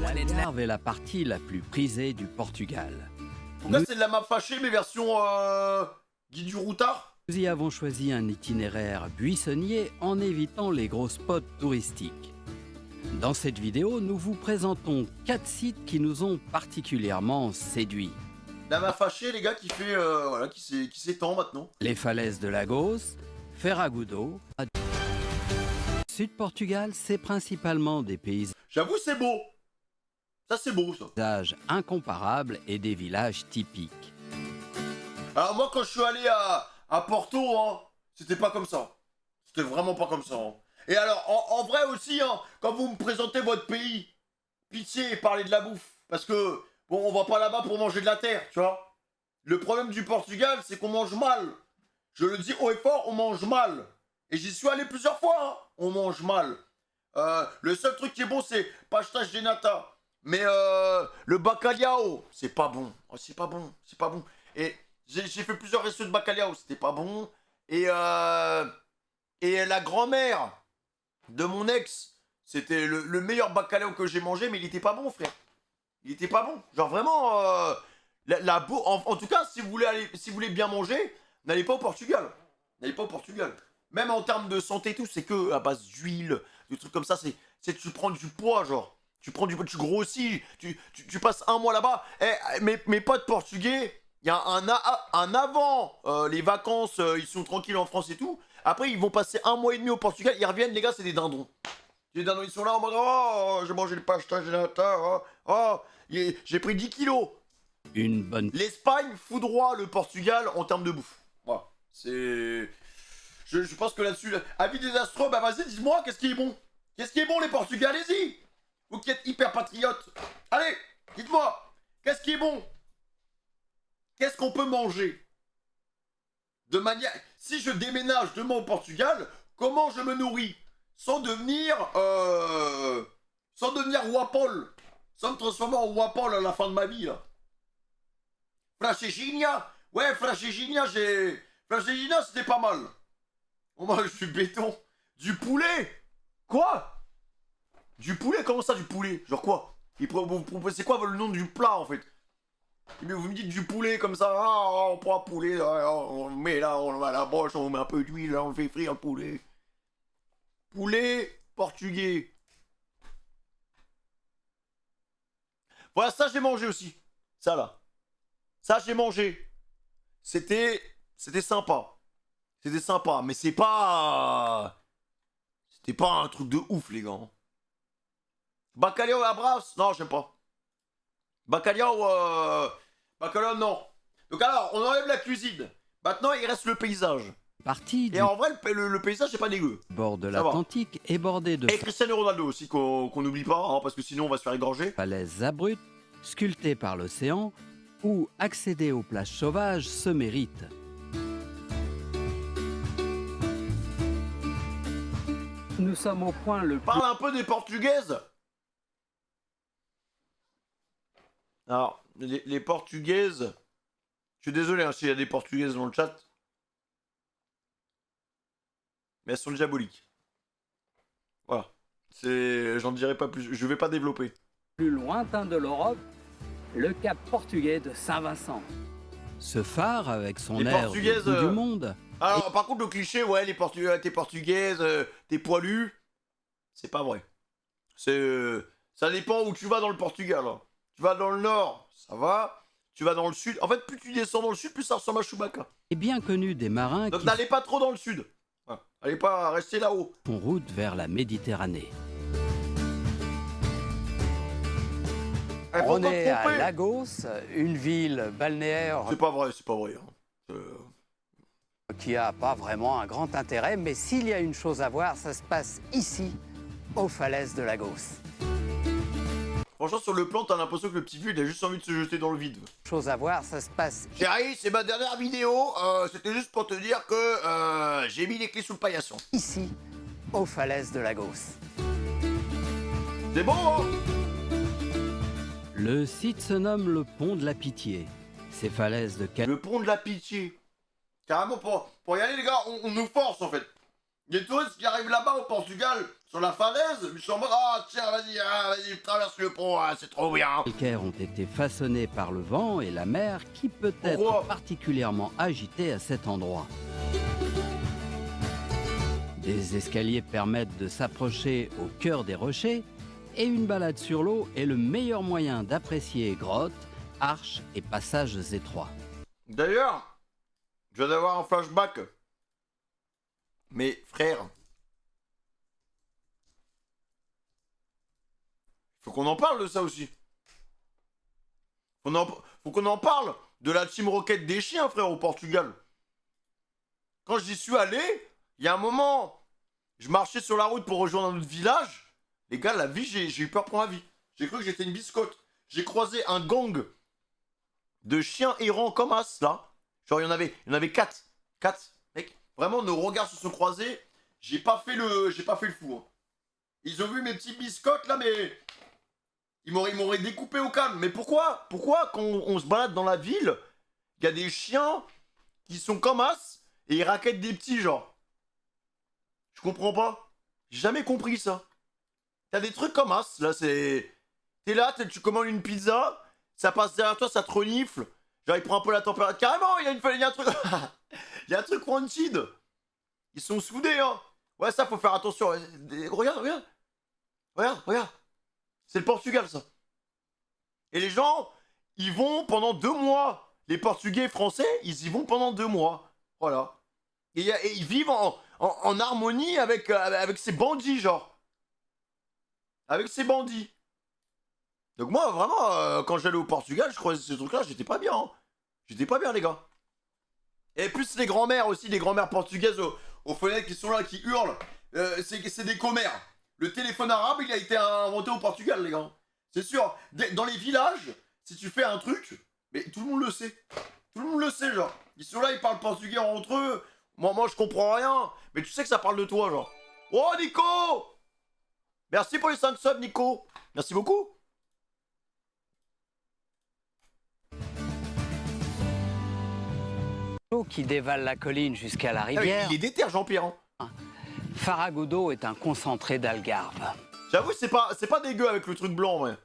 L'Algarve est la partie la plus prisée du Portugal. Donc là, c'est de la map fâchée, mais version guide du routard. Nous y avons choisi un itinéraire buissonnier en évitant les gros spots touristiques. Dans cette vidéo, nous vous présentons 4 sites qui nous ont particulièrement séduits. La map fâchée, les gars, qui fait voilà, qui s'étend maintenant. Les falaises de Lagos, Ferragudo. Sud Portugal, c'est principalement des J'avoue, c'est beau. Ça, c'est beau, ça. paysages incomparables et des villages typiques. Alors moi, quand je suis allé à Porto, hein, c'était pas comme ça. C'était vraiment pas comme ça. Hein. Et alors, en vrai aussi, hein, quand vous me présentez votre pays, pitié, parlez de la bouffe. Parce que, bon, on va pas là-bas pour manger de la terre, tu vois. Le problème du Portugal, c'est qu'on mange mal. Je le dis haut et fort, on mange mal. Et j'y suis allé plusieurs fois, hein. On mange mal. Le seul truc qui est bon, c'est pastage de nata. Mais le bacalhau, c'est pas bon. Oh, c'est pas bon, c'est pas bon. Et j'ai fait plusieurs restos de bacalhau, c'était pas bon. Et la grand-mère de mon ex, c'était le meilleur bacalhau que j'ai mangé, mais il était pas bon, frère. Il était pas bon. Genre vraiment, en tout cas, si vous voulez bien manger, n'allez pas au Portugal. N'allez pas au Portugal. Même en termes de santé et tout, c'est que à base d'huile, des trucs comme ça, c'est tu prends du poids, genre. Tu prends du poids, tu grossis, tu passes un mois là-bas. Mes potes portugais, il y a un avant les vacances, ils sont tranquilles en France et tout. Après, ils vont passer un mois et demi au Portugal, ils reviennent, les gars, c'est des dindons. Les dindons, ils sont là en mode, oh, j'ai mangé le pastage de nata, j'ai pris 10 kilos. Une bonne L'Espagne foudroie le Portugal en termes de bouffe. Voilà, c'est... Je pense que là-dessus, avis des astros, bah vas-y, dis-moi, qu'est-ce qui est bon? Qu'est-ce qui est bon, les Portugais? Allez-y! Vous qui êtes hyper patriotes. Allez, dites-moi, qu'est-ce qui est bon? Qu'est-ce qu'on peut manger? De manière... Si je déménage demain au Portugal, comment je me nourris? Sans devenir... Sans devenir Wapol. Sans me transformer en Wapol à la fin de ma vie, là. Frachegina? Ouais, Frachegina, Frachegina, c'était pas mal. Oh, moi, je suis béton. Du poulet? Quoi? Du poulet? Comment ça, du poulet? Genre quoi? C'est quoi le nom du plat, en fait? Mais vous me dites du poulet comme ça, on prend un poulet, on met là, on met à la broche, on met un peu d'huile, on fait frire un poulet. Poulet portugais. Voilà, ça j'ai mangé aussi. Ça là. Ça j'ai mangé. C'était sympa. C'était sympa, mais c'est pas... C'était pas un truc de ouf, les gars. Bacalhau à Brasse? Non, j'aime pas. Bacalhau, non. Donc alors, on enlève la cuisine. Maintenant, il reste le paysage. partie du Et en vrai, le paysage, c'est pas dégueu. bord de Ça va. l'Atlantique est bordé de Et Cristiano Ronaldo aussi, qu'on n'oublie pas, hein, parce que sinon, on va se faire égorger. falaises abruptes, sculptées par l'océan, où accéder aux plages sauvages se mérite. Nous sommes au point le plus Parle un peu des Portugaises. Alors, les Portugaises... Je suis désolé hein, s'il y a des Portugaises dans le chat. Mais elles sont diaboliques. Voilà. J'en dirai pas plus. Je vais pas développer. lointain de l'Europe, le cap portugais de Saint-Vincent. Ce phare, avec son Les air Portugaises, du bout du monde, Alors, par contre, le cliché, ouais, t'es portugaise, t'es poilu, c'est pas vrai. Ça dépend où tu vas dans le Portugal. Hein. Tu vas dans le nord, ça va. Tu vas dans le sud. En fait, plus tu descends dans le sud, plus ça ressemble à Chewbacca. est bien connu des marins Donc, qui n'allez pas trop dans le sud. Voilà. Allez pas rester là-haut. font route vers la Méditerranée. On est à Lagos, une ville balnéaire C'est pas vrai, c'est pas vrai. Hein. qui n'a pas vraiment un grand intérêt, mais s'il y a une chose à voir, ça se passe ici, aux falaises de Lagos. Franchement, sur le plan, t'as l'impression que le petit vieux, il a juste envie de se jeter dans le vide. Chose à voir, ça se passe Chérie, c'est ma dernière vidéo. C'était juste pour te dire que j'ai mis les clés sous le paillasson. ici, aux falaises de Lagos. C'est bon, hein? Le site se nomme le Pont de la Pitié. Ces falaises de Le pont de la pitié. Carrément, pour y aller, les gars, on nous force, en fait. Les touristes qui arrivent là-bas au Portugal, sur la falaise, ils sont en mode ah tiens vas-y, traverse le pont, ah, c'est trop bien. Les calcaires ont été façonnés par le vent et la mer qui peut être Pourquoi particulièrement agitée à cet endroit. Des escaliers permettent de s'approcher au cœur des rochers et une balade sur l'eau est le meilleur moyen d'apprécier grottes, arches et passages étroits. D'ailleurs, je viens d'avoir un flashback. Mais frère, faut qu'on en parle de ça aussi. Faut qu'on en parle de la Team Rocket des chiens, frère, au Portugal. Quand j'y suis allé, il y a un moment, je marchais sur la route pour rejoindre un autre village. Les gars, la vie, j'ai eu peur pour ma vie. J'ai cru que j'étais une biscotte. J'ai croisé un gang de chiens errants comme as, là. Genre, il y en avait 4. 4, mec. Vraiment, nos regards se sont croisés. J'ai pas fait le fou. Hein. Ils ont vu mes petits biscottes, là, mais... Ils m'auraient découpé au calme. Mais pourquoi quand on se balade dans la ville, il y a des chiens qui sont comme as et ils raquettent des petits, genre. Je comprends pas. J'ai jamais compris ça. T'as des trucs comme as, là, c'est... T'es là, tu commandes une pizza, ça passe derrière toi, ça te renifle. Genre, il prend un peu la température. Carrément, il y a un truc... Il y a un truc wanted. Ils sont soudés, hein. Ouais, ça, faut faire attention. Regarde. Regarde. C'est le Portugal, ça. Et les gens, ils vont pendant 2 mois. Les Portugais et Français, ils y vont pendant 2 mois. Voilà. Et ils vivent en harmonie avec ces bandits, genre. Avec ces bandits. Donc moi, vraiment, quand j'allais au Portugal, je croisais ces trucs-là, j'étais pas bien. Hein. J'étais pas bien, les gars. Et plus les grands-mères aussi, les grands-mères portugaises aux fenêtres qui sont là, qui hurlent. C'est des commères. Le téléphone arabe, il a été inventé au Portugal, les gars. C'est sûr. Dans les villages, si tu fais un truc, mais tout le monde le sait. Tout le monde le sait, genre. Ils sont là, ils parlent portugais entre eux. Moi, je comprends rien. Mais tu sais que ça parle de toi, genre. Oh, Nico! Merci pour les 5 subs, Nico. Merci beaucoup. L'eau qui dévale la colline jusqu'à la rivière, Il est déter, Jean-Pierre. Hein. Faragudo est un concentré d'algarve. J'avoue, c'est pas dégueu avec le truc blanc, ouais.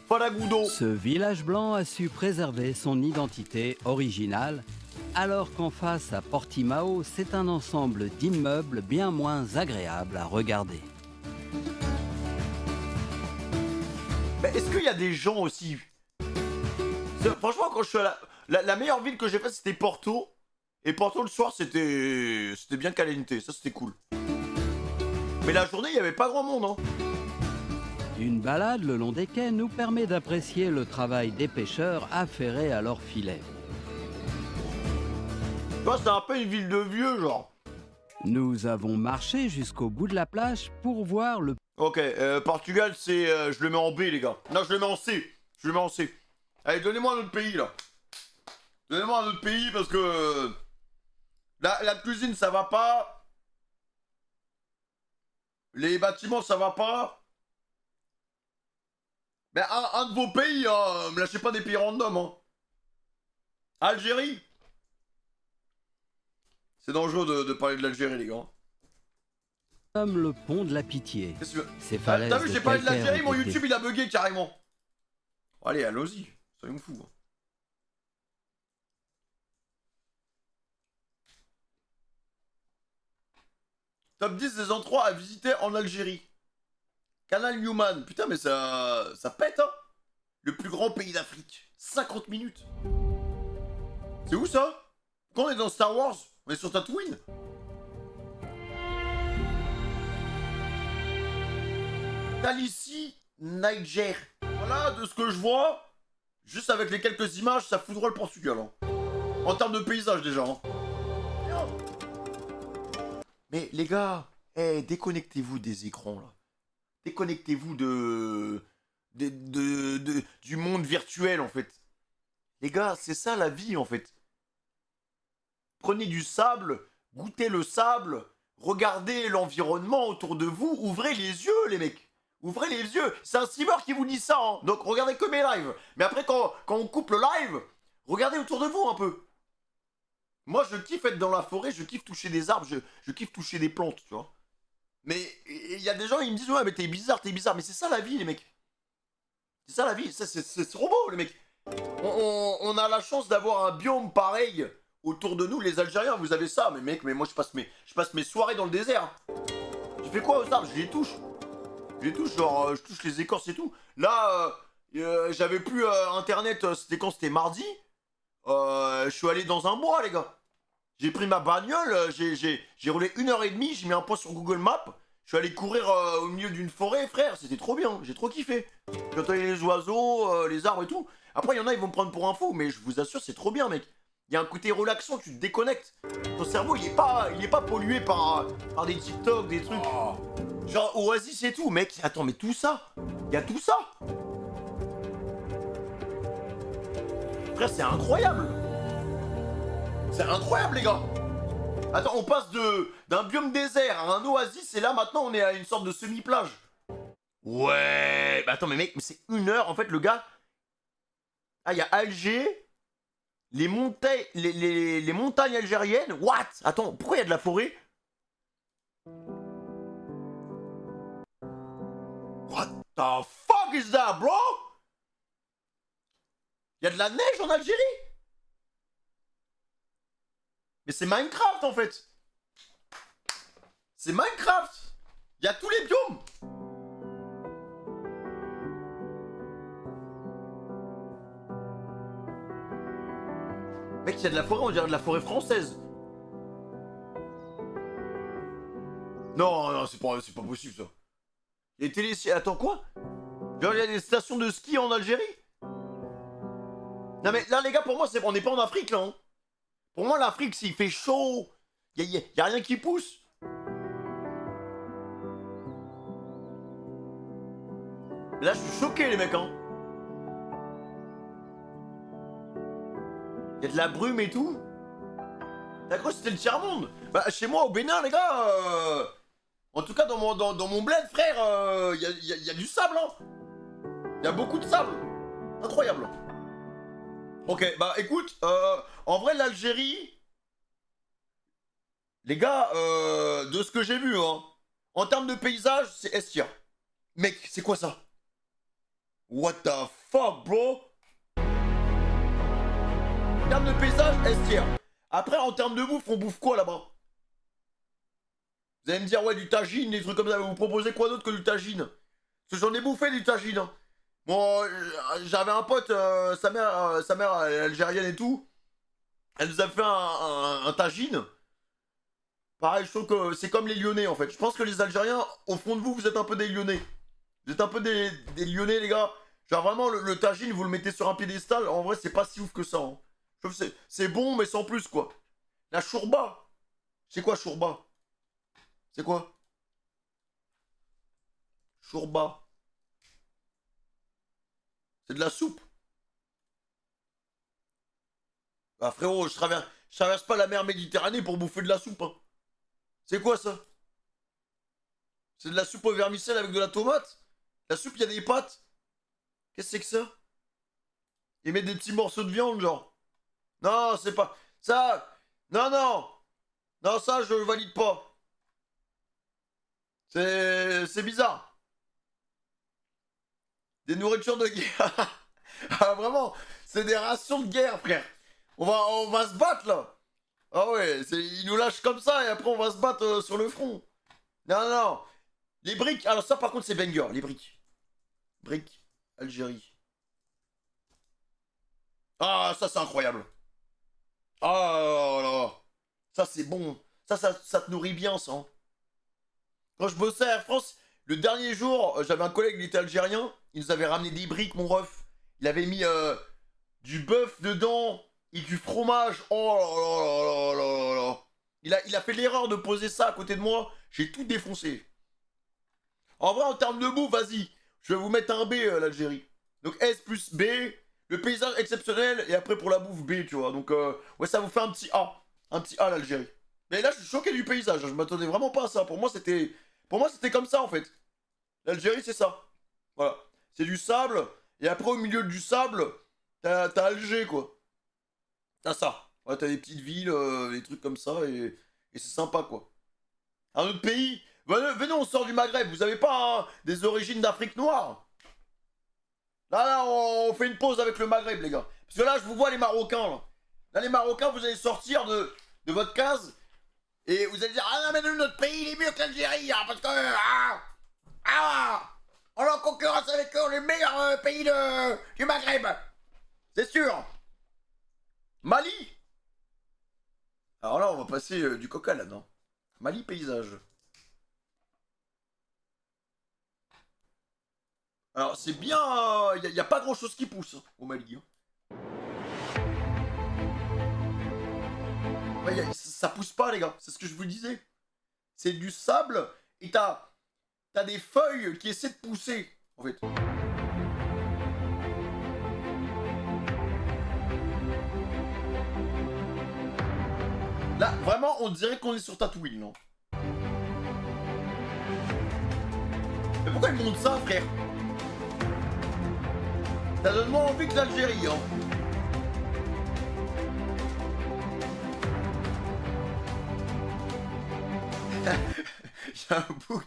Faragudo. Ce village blanc a su préserver son identité originale, alors qu'en face à Portimao, c'est un ensemble d'immeubles bien moins agréable à regarder. Mais est-ce qu'il y a des gens aussi? Franchement, quand je suis à la meilleure ville que j'ai faite, c'était Porto. Et Porto, le soir, c'était bien caliente. Ça, c'était cool. Mais la journée, il n'y avait pas grand monde, hein. Une balade le long des quais nous permet d'apprécier le travail des pêcheurs affairés à leur filet. Tu vois, c'est un peu une ville de vieux, genre. Nous avons marché jusqu'au bout de la plage pour voir le... Ok, Portugal, c'est... je le mets en B, les gars. Non, je le mets en C. Je le mets en C. Allez, donnez-moi un autre pays, là. Donnez-moi un autre pays, parce que... La cuisine, ça va pas. Les bâtiments, ça va pas. Mais un de vos pays, hein, me lâchez pas des pays random, hein. Algérie. C'est dangereux de parler de l'Algérie, les gars. comme le pont de la Pitié. Ces falaises T'as vu, j'ai parlé de calcaire l'Algérie, ont mon été YouTube, il a bugué carrément. Allez, allons-y. Soyons fous. Hein. Top 10 des endroits à visiter en Algérie. Canal Newman. Putain, mais ça pète, hein. Le plus grand pays d'Afrique. 50 minutes. C'est où ça? Quand on est dans Star Wars, on est sur Tatooine. Talissi, Niger. Voilà, de ce que je vois, juste avec les quelques images, ça foudroie le Portugal. Hein. En termes de paysage déjà. Hein. Mais les gars, déconnectez-vous des écrans là. Déconnectez-vous du monde virtuel en fait. Les gars, c'est ça la vie en fait. Prenez du sable, goûtez le sable, regardez l'environnement autour de vous, ouvrez les yeux les mecs. Ouvrez les yeux. C'est un streamer qui vous dit ça. Hein. Donc regardez que mes lives. Mais après quand on coupe le live, regardez autour de vous un peu. Moi, je kiffe être dans la forêt, je kiffe toucher des arbres, je kiffe toucher des plantes, tu vois. Mais il y a des gens, ils me disent, ouais, mais t'es bizarre. Mais c'est ça la vie, les mecs. C'est ça la vie, c'est trop beau, les mecs. On a la chance d'avoir un biome pareil autour de nous, les Algériens, vous avez ça. Mais mec, mais moi, je passe mes soirées dans le désert. Je fais quoi aux arbres? Je les touche. Genre, je touche les écorces et tout. Là, j'avais plus internet, c'était quand? C'était mardi. Je suis allé dans un bois, les gars. J'ai pris ma bagnole, j'ai roulé 1h30, j'ai mis un point sur Google Maps. Je suis allé courir au milieu d'une forêt, frère, c'était trop bien, j'ai trop kiffé. J'entendais les oiseaux, les arbres et tout. Après, il y en a, ils vont me prendre pour un fou, mais je vous assure, c'est trop bien, mec. Il y a un côté relaxant, tu te déconnectes. Ton cerveau, il est pas pollué par des TikTok, des trucs. Genre Oasis et tout, mec. Attends, mais tout ça, il y a tout ça. Frère, c'est incroyable. C'est incroyable, les gars. Attends, on passe d'un biome désert à un oasis et là maintenant on est à une sorte de semi-plage. Ouais. Bah attends, mais mec, mais c'est 1 heure en fait, le gars. Ah, il y a Alger, les montagnes, les montagnes algériennes. What? Attends, pourquoi il y a de la forêt? What the fuck is that, bro? Il y a de la neige en Algérie? Mais c'est Minecraft en fait. C'est Minecraft. Il y a tous les biomes. Mec, il y a de la forêt, on dirait de la forêt française. Non, non, c'est pas possible ça. Les télé... Attends, quoi? Genre, il y a des stations de ski en Algérie? Non mais là les gars, pour moi, on n'est pas en Afrique là. Hein. Pour moi, l'Afrique, s'il fait chaud, y a rien qui pousse. Là, je suis choqué, les mecs, hein. Y a de la brume et tout. T'as cru que c'était le tiers-monde? Bah, chez moi, au Bénin, les gars, en tout cas, dans mon bled, frère, y a du sable, hein. Y a beaucoup de sable. Incroyable. Ok, bah écoute, en vrai, l'Algérie, les gars, de ce que j'ai vu, hein, en termes de paysage, c'est S-tier. Mec, c'est quoi ça? What the fuck, bro? En termes de paysage, S-tier. Après, en termes de bouffe, on bouffe quoi là-bas? Vous allez me dire, ouais, du tagine, des trucs comme ça, vous proposez quoi d'autre que du tagine? Parce que j'en ai bouffé du tagine, hein. Bon, j'avais un pote, sa mère algérienne et tout. Elle nous a fait un tagine. Pareil, je trouve que c'est comme les Lyonnais en fait. Je pense que les Algériens, au fond de vous, vous êtes un peu des Lyonnais. Vous êtes un peu des Lyonnais, les gars. Genre vraiment, le tagine, vous le mettez sur un piédestal. En vrai, c'est pas si ouf que ça. Hein. Je trouve que c'est bon, mais sans plus, quoi. La chourba. C'est quoi, chourba? C'est quoi? Chourba. C'est de la soupe. Ah frérot, je traverse pas la mer Méditerranée pour bouffer de la soupe. Hein. C'est quoi ça? C'est de la soupe au vermicelle avec de la tomate? La soupe, il y a des pâtes? Qu'est-ce que c'est que ça? Ils mettent des petits morceaux de viande, genre. Non, c'est pas... Ça... Non, non. Non, ça, je valide pas. C'est bizarre. Des nourritures de guerre. Ah, vraiment, c'est des rations de guerre, frère. On va se battre, là. Ah ouais, ils nous lâchent comme ça et après on va se battre sur le front. Non, non, non. Les briques, alors ça par contre c'est banger, les briques. Briques, Algérie. Ah, ça c'est incroyable. Ah là. Ça c'est bon. Ça te nourrit bien, ça. Hein. Quand je bossais à Air France, le dernier jour, j'avais un collègue, il était algérien. Il nous avait ramené des briques, mon ref. Il avait mis du bœuf dedans. Et du fromage. Oh là là là là là là. Il a fait l'erreur de poser ça à côté de moi. J'ai tout défoncé. En vrai, en termes de bouffe, vas-y. Je vais vous mettre un B, l'Algérie. Donc S plus B. Le paysage exceptionnel. Et après, pour la bouffe, B, tu vois. Donc, ouais, ça vous fait un petit A. Un petit A, l'Algérie. Mais là, je suis choqué du paysage. Je m'attendais vraiment pas à ça. Pour moi, c'était comme ça, en fait. L'Algérie, c'est ça. Voilà. C'est du sable. Et après, au milieu du sable, t'as Alger, quoi. T'as ça, Ouais, t'as des petites villes, des trucs comme ça, et c'est sympa, quoi. Un autre pays, venez, on sort du Maghreb, vous avez pas hein, des origines d'Afrique noire? Là, on fait une pause avec le Maghreb, les gars. Parce que là, je vous vois les Marocains, là. Là, les Marocains, vous allez sortir de votre case, et vous allez dire, ah non, mais nous, notre pays, il est mieux que l'Algérie, hein, parce que... on est en concurrence avec eux, les meilleurs pays du Maghreb. C'est sûr. Mali. Alors là, on va passer du coq à l'âne. Hein. Mali paysage. Alors c'est bien, il n'y a pas grand chose qui pousse hein, au Mali. Hein. Ouais, ça pousse pas les gars, c'est ce que je vous disais. C'est du sable et t'as des feuilles qui essaient de pousser en fait. Là, vraiment, on dirait qu'on est sur Tatooine, non? Mais pourquoi ils montent ça, frère? Ça donne moins envie que l'Algérie, hein. Il y a un bug.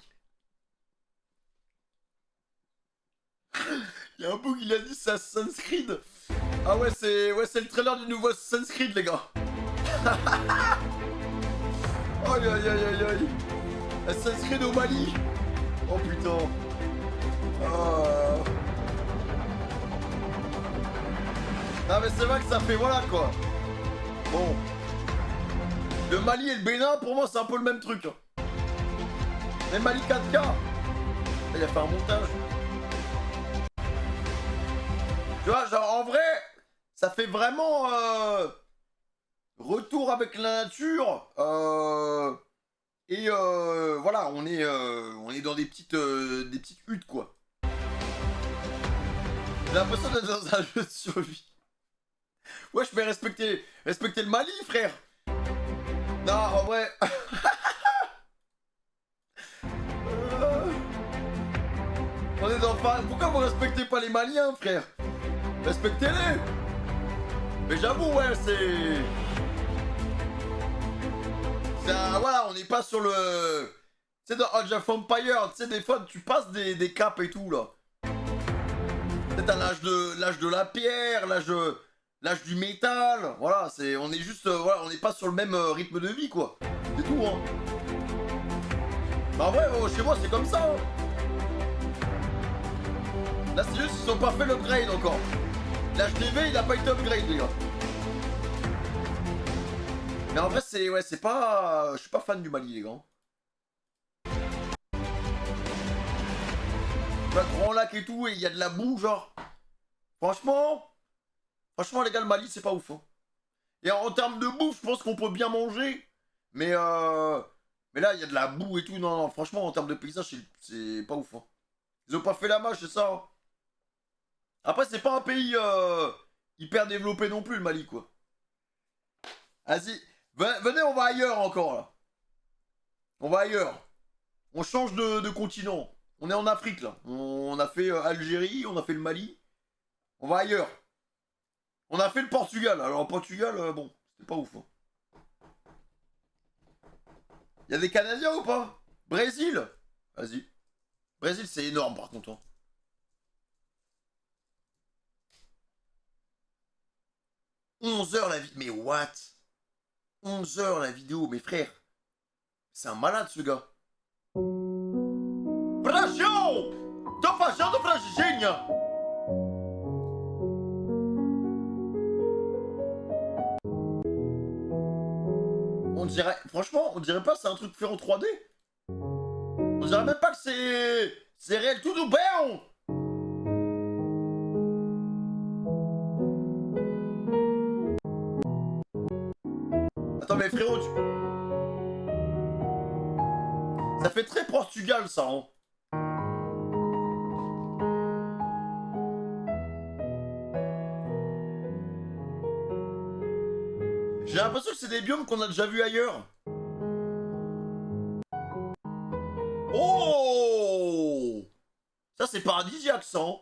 Il y a un bug, il a dit c'est Assassin's Creed. Ah ouais, c'est le trailer du nouveau Assassin's Creed, les gars. Aïe aïe aïe aïe aïe. Assassin's Creed au Mali. Oh putain. Non mais c'est vrai que ça fait voilà quoi. Bon. Le Mali et le Bénin pour moi c'est un peu le même truc. Mais Mali 4K. Il a fait un montage. Tu vois genre en vrai ça fait vraiment retour avec la nature. Et voilà on est dans des petites huttes quoi. J'ai l'impression d'être dans un jeu de survie. Ouais, je vais respecter le Mali, frère. Non, en vrai. On est dans pas. Pourquoi vous respectez pas les Maliens, frère? Respectez-les. Mais j'avoue, ouais, c'est. Voilà, on n'est pas sur le. Tu sais, dans Age of Empire, tu sais, des fois, tu passes des caps et tout, là. C'est à l'âge de la pierre, l'âge du métal, voilà, on est juste, voilà, on n'est pas sur le même rythme de vie, quoi. C'est tout, hein. Bah en vrai, chez moi, c'est comme ça, hein. Là, c'est juste qu'ils ont pas fait l'upgrade encore. L'HDV, il a pas été upgrade, les gars. Mais en vrai, c'est pas... Je suis pas fan du Mali, les gars. Le grand lac et tout, et il y a de la boue, genre. Franchement, les gars, le Mali, c'est pas ouf. Hein. Et en termes de bouffe, je pense qu'on peut bien manger. Mais là, il y a de la boue et tout. Non, franchement, en termes de paysage, c'est pas ouf. Hein. Ils ont pas fait la mâche, c'est ça. Hein. Après, c'est pas un pays hyper développé non plus, le Mali, quoi. Vas-y, venez, on va ailleurs encore, là. On va ailleurs. On change de continent. On est en Afrique, là. On a fait Algérie, on a fait le Mali. On va ailleurs. On a fait le Portugal. Alors, Portugal, bon, c'était pas ouf. Hein. Y a des Canadiens ou pas? Brésil. Vas-y. Brésil, c'est énorme, par contre. Hein. « 11 heures la vidéo. Mais what? 11 heures la vidéo, mes frères. C'est un malade, ce gars. Brasil! Tô fazendo Brasília! On dirait, franchement, on dirait pas que c'est un truc fait en 3D. On dirait même pas que c'est réel tout bien. Attends mais frérot, ça fait très Portugal ça, hein. J'ai l'impression que c'est des biomes qu'on a déjà vus ailleurs. Oh! Ça c'est paradisiaque ça. Hein.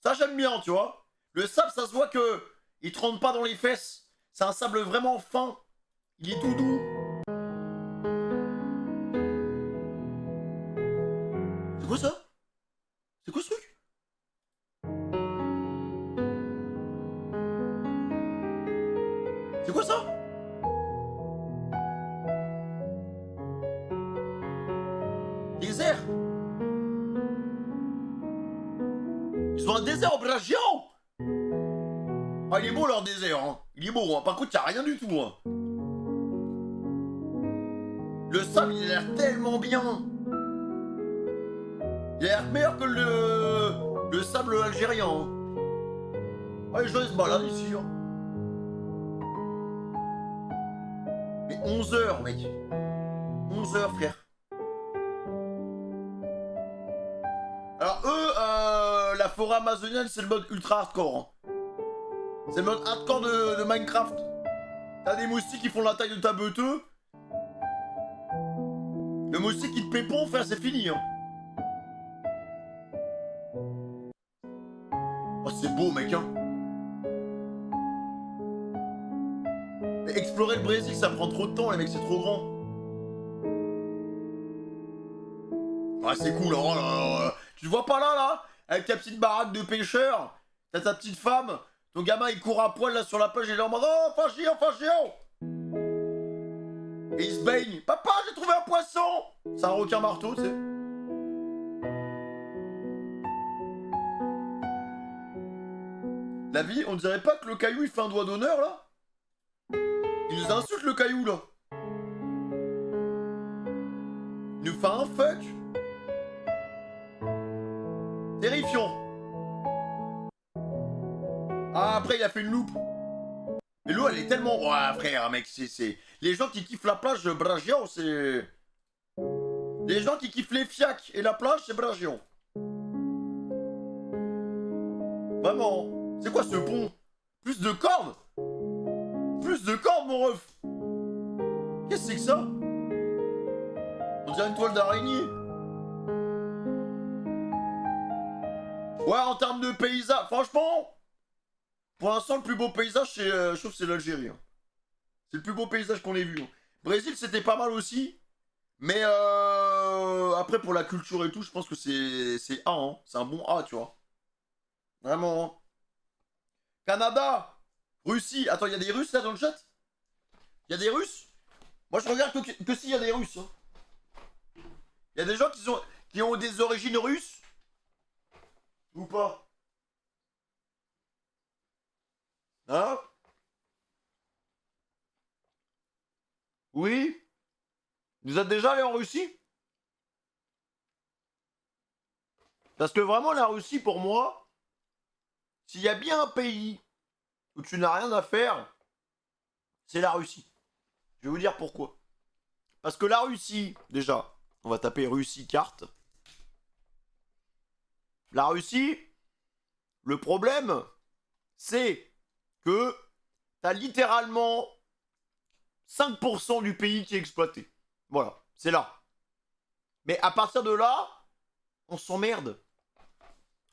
Ça j'aime bien, tu vois. Le sable, ça se voit que il te rentre pas dans les fesses. C'est un sable vraiment fin. Il est tout doux. C'est quoi ça? C'est quoi ce truc? C'est quoi ça? Désert. Ils ont un désert en plage géant. Ah, il est beau leur désert, hein. Il est beau, hein. Par contre, il n'y a rien du tout, hein. Le sable, il a l'air tellement bien. Il a l'air meilleur que le sable algérien, hein. Ah, les gens, ils se baladent ici, hein. Mais 11 heures, mec. 11 heures, frère. Alors, eux, la forêt amazonienne, c'est le mode ultra hardcore, hein. C'est le mode hardcore de Minecraft. T'as des moustiques qui font la taille de ta beuteux. Le moustique qui te pépon, frère, c'est fini, hein. Oh, c'est beau, mec, hein. Mais explorer le Brésil, ça prend trop de temps, les mecs, c'est trop grand. Ah, c'est cool, oh là là. Tu te vois pas là, avec ta petite baraque de pêcheur. T'as ta petite femme. Ton gamin, il court à poil, là, sur la plage, il est en mode « Oh, fin géant, fin géant !» Et il se baigne. « Papa, j'ai trouvé un poisson !» C'est un requin marteau, tu sais. La vie, on dirait pas que le caillou, il fait un doigt d'honneur, là? Il nous insulte, le caillou, là. Il nous fait un fuck. Terrifiant. Ah, après, il a fait une loupe. Mais l'eau, elle est tellement... Ouais, frère, mec, c'est... Les gens qui kiffent la plage de Bragion, c'est... Les gens qui kiffent les fiacs et la plage, c'est Bragion. Vraiment. C'est quoi ce pont? Plus de cordes? Plus de cordes, mon ref. Qu'est-ce que c'est que ça? On dirait une toile d'araignée. Ouais, en termes de paysage, franchement... Pour l'instant, le plus beau paysage, je trouve que c'est l'Algérie. Hein. C'est le plus beau paysage qu'on ait vu. Hein. Brésil, c'était pas mal aussi. Mais après, pour la culture et tout, je pense que c'est A. Hein. C'est un bon A, tu vois. Vraiment. Hein. Canada, Russie. Attends, il y a des Russes là dans le chat? Il y a des Russes? Moi, je regarde que s'il y a des Russes. Hein. Il y a des gens qui ont des origines russes? Ou pas? Hein? Oui? Vous êtes déjà allé en Russie? Parce que vraiment, la Russie, pour moi, s'il y a bien un pays où tu n'as rien à faire, c'est la Russie. Je vais vous dire pourquoi. Parce que la Russie, déjà, on va taper Russie carte. La Russie, le problème, c'est que t'as littéralement 5% du pays qui est exploité. Voilà, c'est là. Mais à partir de là, on s'emmerde.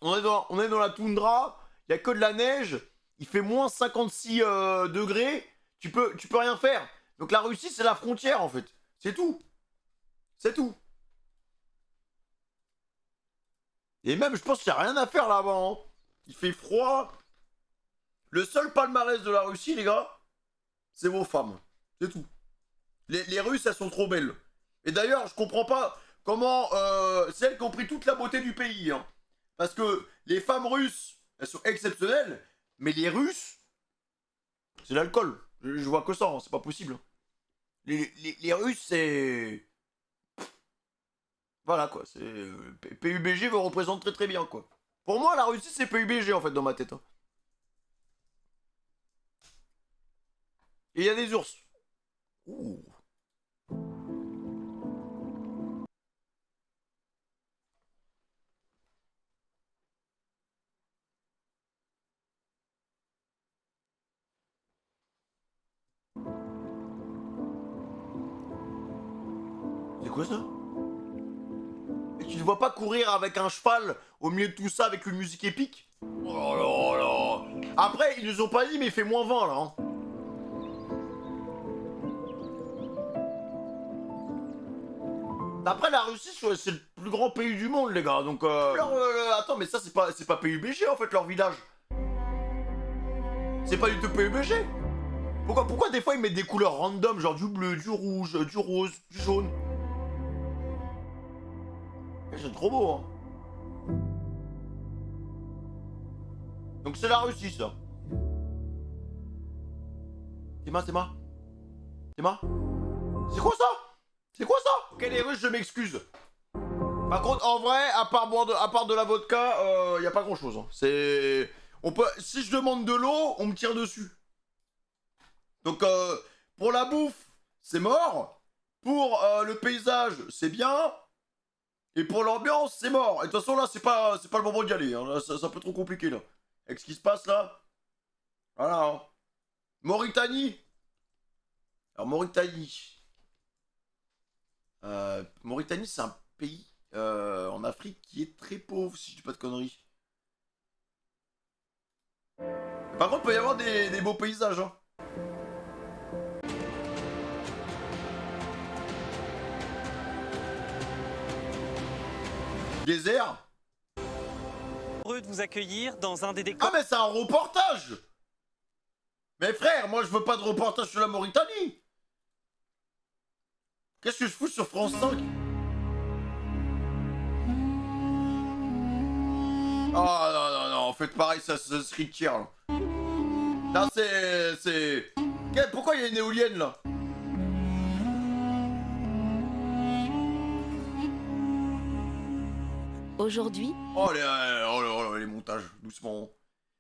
On est dans la toundra, il n'y a que de la neige, il fait moins 56 degrés, tu peux rien faire. Donc la Russie, c'est la frontière en fait. C'est tout. C'est tout. Et même, je pense qu'il n'y a rien à faire là-bas. Hein. Il fait froid. Le seul palmarès de la Russie, les gars, c'est vos femmes. C'est tout. Les Russes, elles sont trop belles. Et d'ailleurs, je comprends pas comment... c'est elles qui ont pris toute la beauté du pays. Hein. Parce que les femmes russes, elles sont exceptionnelles. Mais les Russes, c'est l'alcool. Je vois que ça, hein, c'est pas possible. Les Russes, c'est... Voilà, quoi. PUBG me représente très très bien, quoi. Pour moi, la Russie, c'est PUBG, en fait, dans ma tête. Hein. Et il y a des ours. Ouh. C'est quoi ça? Et tu ne vois pas courir avec un cheval au milieu de tout ça avec une musique épique? Oh là là. Après, ils nous ont pas dit, mais il fait -20 là. Hein. Après, la Russie, c'est le plus grand pays du monde, les gars. Donc, attends, mais ça, c'est pas PUBG, en fait, leur village. C'est pas du tout PUBG. Pourquoi des fois, ils mettent des couleurs random, genre du bleu, du rouge, du rose, du jaune. C'est trop beau, hein. Donc, c'est la Russie, ça. Théma C'est quoi ça? C'est quoi ça? Ok, les Russes, je m'excuse. Par contre, en vrai, à part de la vodka, y a pas grand chose. Hein. C'est. Si je demande de l'eau, on me tire dessus. Donc, pour la bouffe, c'est mort. Pour le paysage, c'est bien. Et pour l'ambiance, c'est mort. Et de toute façon, là, c'est pas le moment d'y aller. Hein. Là, c'est un peu trop compliqué, là. Avec ce qui se passe, là. Voilà. Hein. Mauritanie. Alors, Mauritanie. Mauritanie, c'est un pays en Afrique qui est très pauvre, si je dis pas de conneries. Par contre, il peut y avoir des beaux paysages. Hein. Désert. Heureux de vous accueillir dans un des décors. Ah, mais c'est un reportage. Mais frère, moi je veux pas de reportage sur la Mauritanie. Qu'est-ce que je fous sur France 5? Oh non, non, faites pareil, ça se retire là. Là c'est... Pourquoi il y a une éolienne là? Aujourd'hui, Oh les montages, doucement.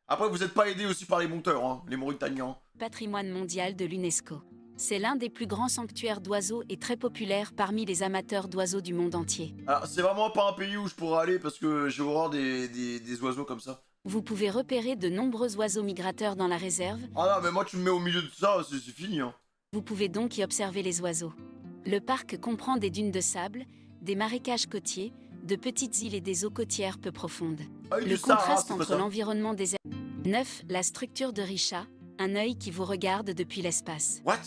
Après vous êtes pas aidés aussi par les monteurs, hein, les Mauritaniens. patrimoine mondial de l'UNESCO. C'est l'un des plus grands sanctuaires d'oiseaux et très populaire parmi les amateurs d'oiseaux du monde entier. Alors c'est vraiment pas un pays où je pourrais aller parce que j'ai horreur des oiseaux comme ça. Vous pouvez repérer de nombreux oiseaux migrateurs dans la réserve. Ah non mais moi tu me mets au milieu de ça, c'est fini hein. Vous pouvez donc y observer les oiseaux. Le parc comprend des dunes de sable, des marécages côtiers, de petites îles et des eaux côtières peu profondes. Ah, Le contraste entre l'environnement des 9. La structure de Risha, un œil qui vous regarde depuis l'espace. What?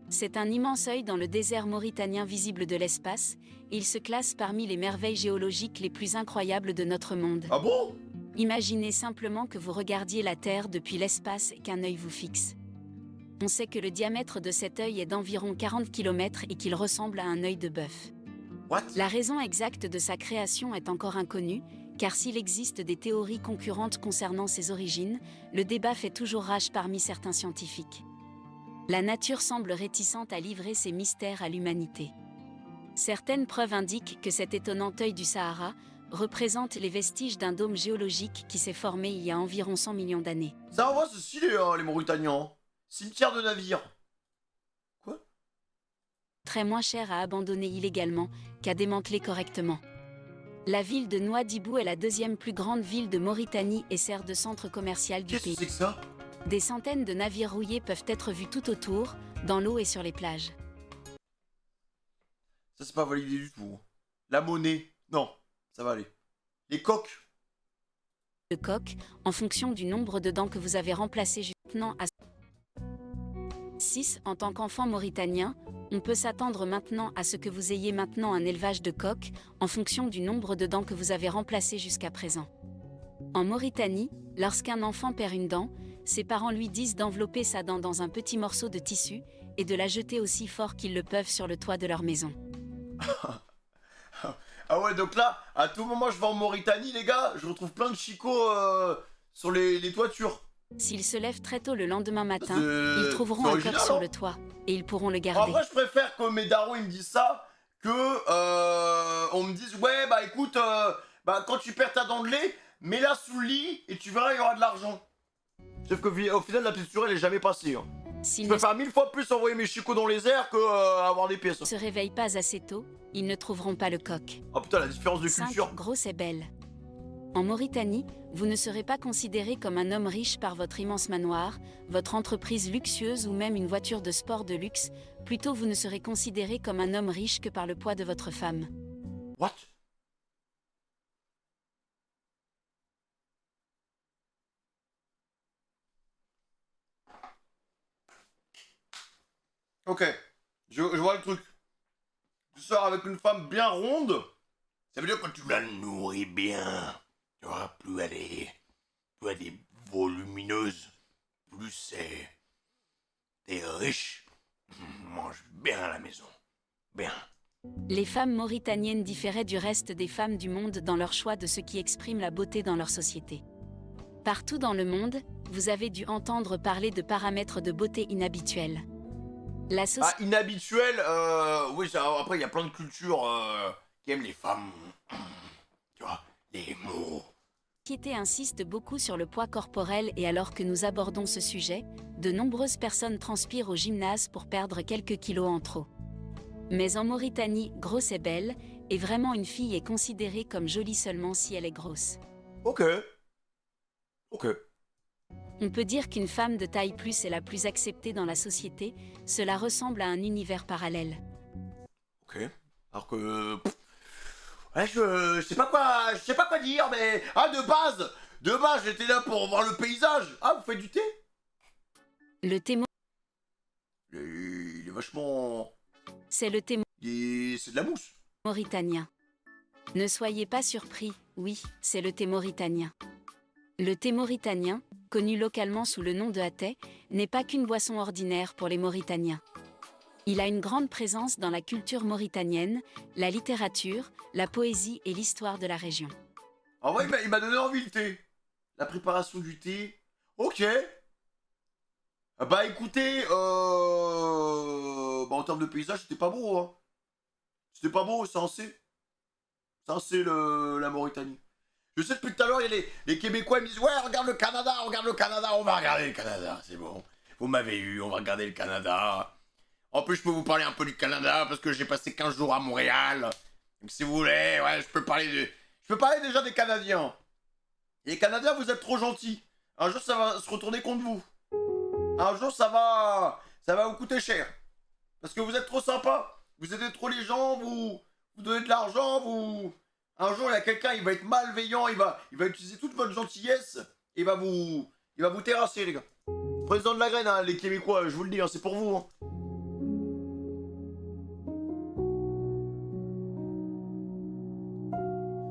C'est un immense œil dans le désert mauritanien visible de l'espace, et il se classe parmi les merveilles géologiques les plus incroyables de notre monde. Ah bon? Imaginez simplement que vous regardiez la Terre depuis l'espace et qu'un œil vous fixe. On sait que le diamètre de cet œil est d'environ 40 km et qu'il ressemble à un œil de bœuf. What? La raison exacte de sa création est encore inconnue, car s'il existe des théories concurrentes concernant ses origines, le débat fait toujours rage parmi certains scientifiques. La nature semble réticente à livrer ses mystères à l'humanité. Certaines preuves indiquent que cet étonnant œil du Sahara représente les vestiges d'un dôme géologique qui s'est formé il y a environ 100 millions d'années. Ça envoie ce stylé hein, les Mauritaniens. Cimetière de navire. Quoi? Très moins cher à abandonner illégalement qu'à démanteler correctement. La ville de Nouadhibou est la deuxième plus grande ville de Mauritanie et sert de centre commercial du Qu'est-ce pays. que c'est que ça? Des centaines de navires rouillés peuvent être vus tout autour, dans l'eau et sur les plages. Ça c'est pas validé du tout. La monnaie. Non, ça va aller. Les coques. De coq, en fonction du nombre de dents que vous avez remplacé maintenant à 6. En tant qu'enfant mauritanien, on peut s'attendre maintenant à ce que vous ayez maintenant un élevage de coqs, en fonction du nombre de dents que vous avez remplacé jusqu'à présent. En Mauritanie, lorsqu'un enfant perd une dent, ses parents lui disent d'envelopper sa dent dans un petit morceau de tissu et de la jeter aussi fort qu'ils le peuvent sur le toit de leur maison. Ah ouais, donc là, à tout moment je vais en Mauritanie, les gars, je retrouve plein de chicots sur les toitures. S'ils se lèvent très tôt le lendemain matin, C'est- ils trouveront c'est un original, cœur sur hein. le toit et ils pourront le En garder. vrai, je préfère que mes darons ils me disent ça que on me dise ouais bah écoute bah quand tu perds ta dent de lait, mets-la sous le lit et tu verras il y aura de l'argent. Sauf que au final la piqûre elle est jamais passée. Hein. Je S'ils ne préfère 1000 fois plus envoyer mes chicots dans les airs que avoir des pièces. se réveillent pas assez tôt, ils ne trouveront pas le coq. Oh putain la différence de 5. culture. Grosse et belle. En Mauritanie, vous ne serez pas considéré comme un homme riche par votre immense manoir, votre entreprise luxueuse ou même une voiture de sport de luxe, plutôt vous ne serez considéré comme un homme riche que par le poids de votre femme. What? Ok, je vois le truc. tu sors avec une femme bien ronde, ça veut dire que tu la nourris bien. Tu vois, plus elle est volumineuse, plus t'es riche. Mange bien à la maison. Bien. Les femmes mauritaniennes différaient du reste des femmes du monde dans leur choix de ce qui exprime la beauté dans leur société. Partout dans le monde, vous avez dû entendre parler de paramètres de beauté inhabituels. La Ah, inhabituel, oui, après, il y a plein de cultures qui aiment les femmes. Tu vois, les mots. société insiste beaucoup sur le poids corporel et alors que nous abordons ce sujet, de nombreuses personnes transpirent au gymnase pour perdre quelques kilos en trop. Mais en Mauritanie, grosse et belle, et vraiment une fille est considérée comme jolie seulement si elle est grosse. Ok. On peut dire qu'une femme de taille plus est la plus acceptée dans la société, cela ressemble à un univers parallèle. Ok. Alors que... ouais, je sais pas quoi dire, mais... Ah, de base, j'étais là pour voir le paysage. Ah, vous faites du thé? Le thé Il est vachement... c'est le thé C'est de la mousse. mauritanien. Ne soyez pas surpris, oui, c'est le thé mauritanien. Le thé mauritanien, connu localement sous le nom de athé, n'est pas qu'une boisson ordinaire pour les Mauritaniens. Il a une grande présence dans la culture mauritanienne, la littérature, la poésie et l'histoire de la région. En vrai, il m'a donné envie le thé. La préparation du thé. Ok. Ah bah écoutez, en termes de paysage, c'était pas beau, hein. C'était pas beau, c'est un C. C'est un C, la Mauritanie. Je sais depuis tout à l'heure, il y a les Québécois, ils me disent « Ouais, regarde le Canada, on va regarder le Canada, c'est bon. Vous m'avez eu, on va regarder le Canada. En plus, je peux vous parler un peu du Canada, parce que j'ai passé 15 jours à Montréal. Donc si vous voulez, ouais, je peux parler déjà des Canadiens. Les Canadiens, vous êtes trop gentils. Un jour, ça va se retourner contre vous. Un jour, ça va vous coûter cher. Parce que vous êtes trop sympa. Vous aidez trop les gens, vous donnez de l'argent, Un jour, il y a quelqu'un, il va être malveillant, il va utiliser toute votre gentillesse, et il va vous terrasser, les gars. Président de la graine, hein, les Québécois, je vous le dis, hein, c'est pour vous. Hein.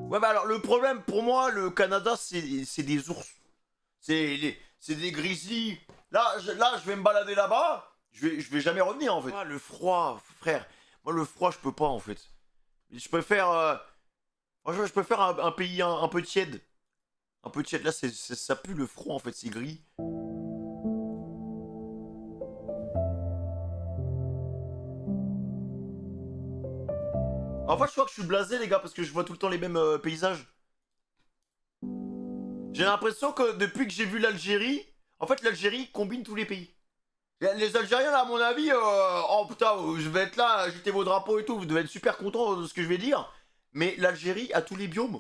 Ouais, bah alors, le problème, pour moi, le Canada, c'est des ours. C'est des grizzlies. Là, je vais me balader là-bas, je vais jamais revenir, en fait. Ah, le froid, frère. Moi, le froid, je peux pas, en fait. Je préfère... Franchement, je préfère un pays un peu tiède. Un peu tiède. Là, ça pue le froid, en fait. C'est gris. En fait, je crois que je suis blasé, les gars, parce que je vois tout le temps les mêmes paysages. J'ai l'impression que depuis que j'ai vu l'Algérie... En fait, l'Algérie combine tous les pays. Les Algériens, là, à mon avis... oh, putain, je vais être là, agiter vos drapeaux et tout. Vous devez être super contents de ce que je vais dire. Mais l'Algérie a tous les biomes.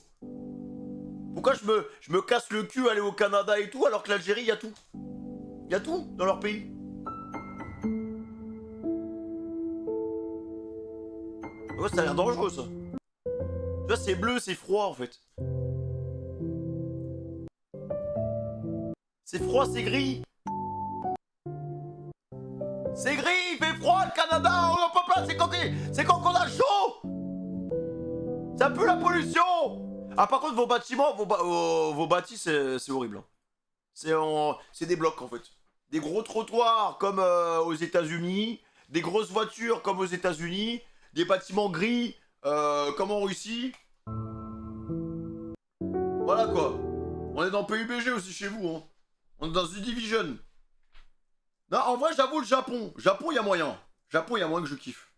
Pourquoi je me casse le cul à aller au Canada et tout, alors que l'Algérie, il y a tout. Il y a tout dans leur pays. Ouais, ça a l'air dangereux, ça. Tu vois, c'est bleu, c'est froid, en fait. C'est froid, c'est gris. C'est gris, il fait froid, le Canada, on n'a pas place, c'est quand qu'on a chaud. Ça pue la pollution. Ah, par contre, vos bâtiments, vos bâtis, c'est horrible. Hein. C'est des blocs, en fait. Des gros trottoirs, comme aux États-Unis. Des grosses voitures, comme aux États-Unis. Des bâtiments gris, comme en Russie. Voilà, quoi. On est dans PUBG aussi, chez vous, hein. On est dans The Division. Non, en vrai, j'avoue, le Japon. Japon, il y a moyen. Japon, il y a moyen que je kiffe.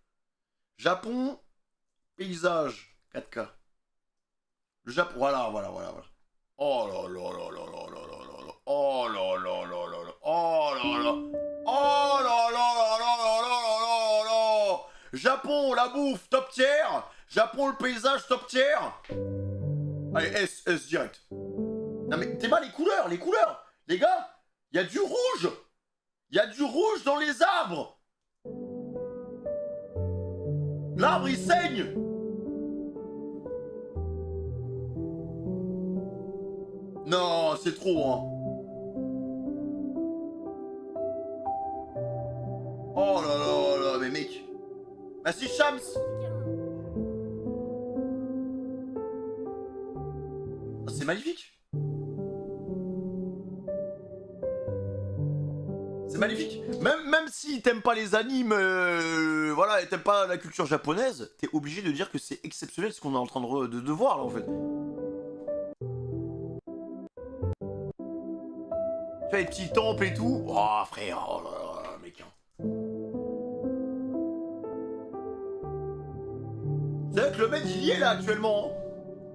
Japon, paysage, 4K. Le Japon, voilà. Oh là là là là là là là là là. Oh là là là là là. Oh là là. Oh là là là là là là là là là. Japon, la bouffe, top tier. Japon, le paysage, top tier. Allez, S direct. Non mais, t'es mal les couleurs. Les gars, il y a du rouge. Il y a du rouge dans les arbres. L'arbre, il saigne. Non, c'est trop, hein. Oh là là là, mais mec. Merci Shams. c'est magnifique. C'est magnifique. Même si t'aimes pas les animes, voilà, et t'aimes pas la culture japonaise, t'es obligé de dire que c'est exceptionnel ce qu'on est en train de voir là en fait. Tu vois les petits temples et tout. Oh frère, oh là là, mec. C'est vrai que le mec il y est là actuellement. Hein.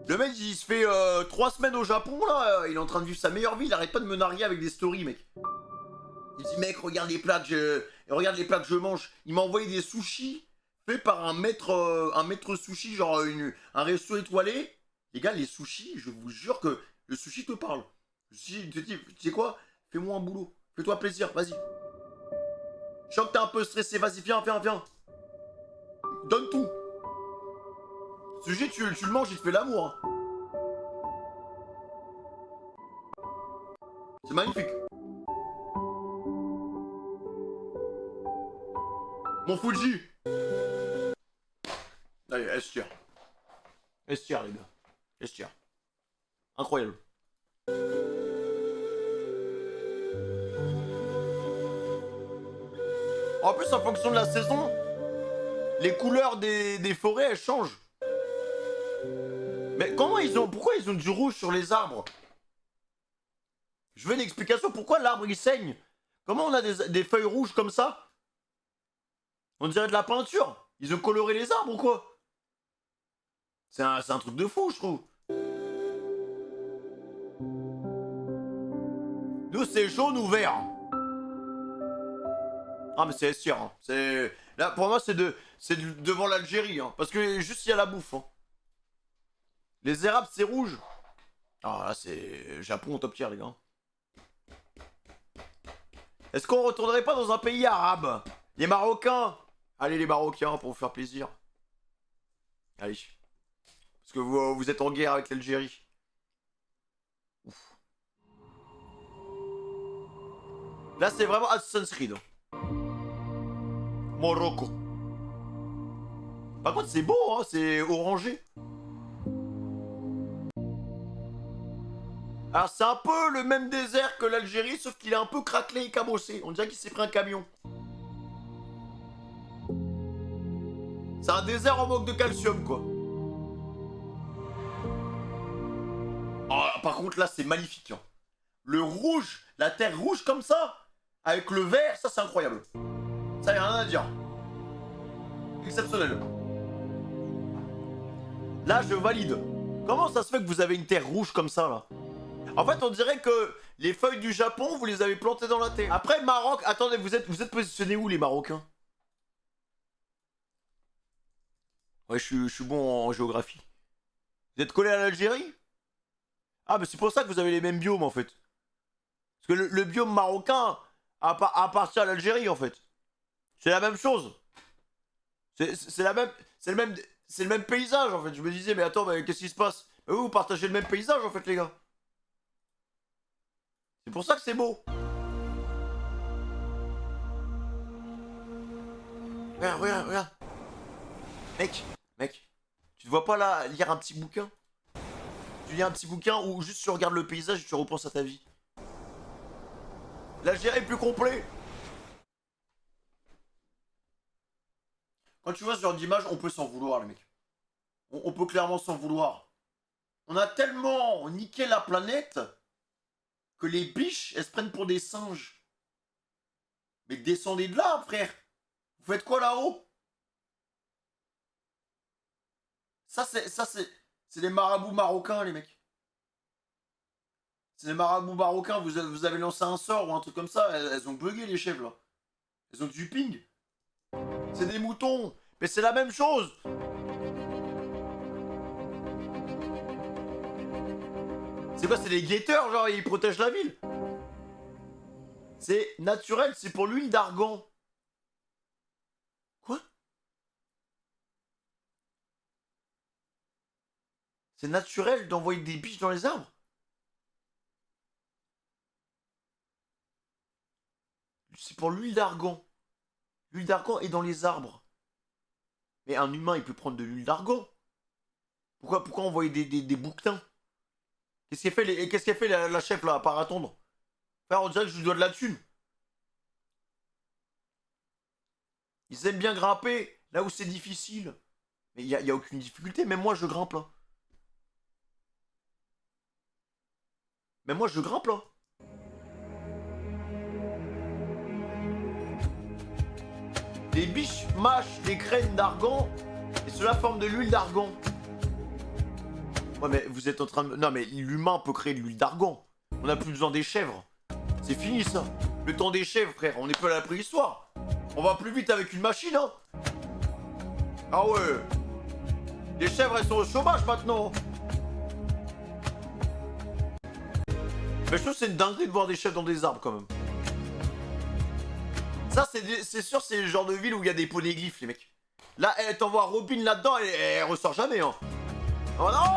Le mec il se fait 3 semaines au Japon là, il est en train de vivre sa meilleure vie, il arrête pas de me narguer avec des stories mec. Il dit mec regarde les plats que je mange. Il m'a envoyé des sushis faits par un maître sushi, genre un resto étoilé. Les gars les sushis, je vous jure que le sushi te parle. Le sushi il te dit, tu sais quoi, fais-moi un boulot, fais-toi plaisir, vas-y. Je sens que t'es un peu stressé, vas-y viens. Donne tout. Ce sushi tu le manges, il te fait l'amour. Hein. C'est magnifique. Mon Fuji. Allez, S tier. S tier les gars. S tier. Incroyable. En plus, en fonction de la saison, les couleurs des forêts, elles changent. Mais pourquoi ils ont du rouge sur les arbres? Je veux une explication, pourquoi l'arbre il saigne? Comment on a des feuilles rouges comme ça? On dirait de la peinture. Ils ont coloré les arbres ou quoi? C'est un truc de fou, je trouve. Nous, c'est jaune ou vert. Ah, mais c'est sûr. Hein. Là, pour moi, c'est devant l'Algérie. Hein. Parce que juste, il y a la bouffe. Hein. Les érables, c'est rouge. Ah, là, c'est Japon au top tier, les gars. Est-ce qu'on retournerait pas dans un pays arabe? Les Marocains. Allez les Marocains pour vous faire plaisir. Allez. Parce que vous êtes en guerre avec l'Algérie. Ouf. Là c'est vraiment Assassin's Creed. Morocco. Par contre c'est beau hein, c'est orangé. Alors c'est un peu le même désert que l'Algérie sauf qu'il est un peu craquelé et cabossé. On dirait qu'il s'est pris un camion. C'est un désert en manque de calcium, quoi. Oh, par contre, là, c'est magnifique. Hein. Le rouge, la terre rouge comme ça, avec le vert, ça, c'est incroyable. Ça, y a rien à dire. Exceptionnel. Là, je valide. Comment ça se fait que vous avez une terre rouge comme ça, là? En fait, on dirait que les feuilles du Japon, vous les avez plantées dans la terre. Après, Maroc, attendez, vous êtes positionnés où, les Marocains? Ouais, je suis bon en géographie. Vous êtes collé à l'Algérie? Ah, mais c'est pour ça que vous avez les mêmes biomes, en fait. Parce que le biome marocain appartient à l'Algérie, en fait. C'est la même chose. C'est le même paysage, en fait. Je me disais, mais attends, mais qu'est-ce qui se passe? Mais vous partagez le même paysage, en fait, les gars. C'est pour ça que c'est beau. Regarde. Mec, tu te vois pas là lire un petit bouquin? Tu lis un petit bouquin ou juste tu regardes le paysage et tu repenses à ta vie. L'Algérie est plus complet. Quand tu vois ce genre d'image, on peut s'en vouloir, les mecs. On peut clairement s'en vouloir. On a tellement niqué la planète que les biches, elles se prennent pour des singes. Mais descendez de là, frère. Vous faites quoi là-haut? Ça, c'est les marabouts marocains, les mecs. C'est les marabouts marocains, vous avez lancé un sort ou un truc comme ça, elles ont bugué les chèvres, là. Elles ont du ping. C'est des moutons. Mais c'est la même chose. C'est quoi, c'est des guetteurs, genre, ils protègent la ville. C'est naturel, c'est pour l'huile d'argan. Quoi? C'est naturel d'envoyer des biches dans les arbres? C'est pour l'huile d'argan. L'huile d'argan est dans les arbres. Mais un humain, il peut prendre de l'huile d'argan. Pourquoi envoyer des bouquetins? Qu'est-ce qu'elle fait la chef là, à part attendre? Frère, on dirait que je lui dois de la thune. Ils aiment bien grimper là où c'est difficile. Mais y a aucune difficulté, même moi je grimpe là. Même moi je grimpe là. Les biches mâchent les graines d'argan et cela forme de l'huile d'argan. Ouais mais vous êtes en train de... Non mais l'humain peut créer de l'huile d'argan. On n'a plus besoin des chèvres. C'est fini ça. Le temps des chèvres frère, on est pas à la préhistoire. On va plus vite avec une machine hein. Ah ouais. Les chèvres elles sont au chômage maintenant. Mais je trouve que c'est une dinguerie de voir des chèvres dans des arbres quand même. Ça c'est sûr c'est le genre de ville où il y a des poneglyphes les mecs. Là t'envoies Robin là-dedans et elle ressort jamais hein. Oh non,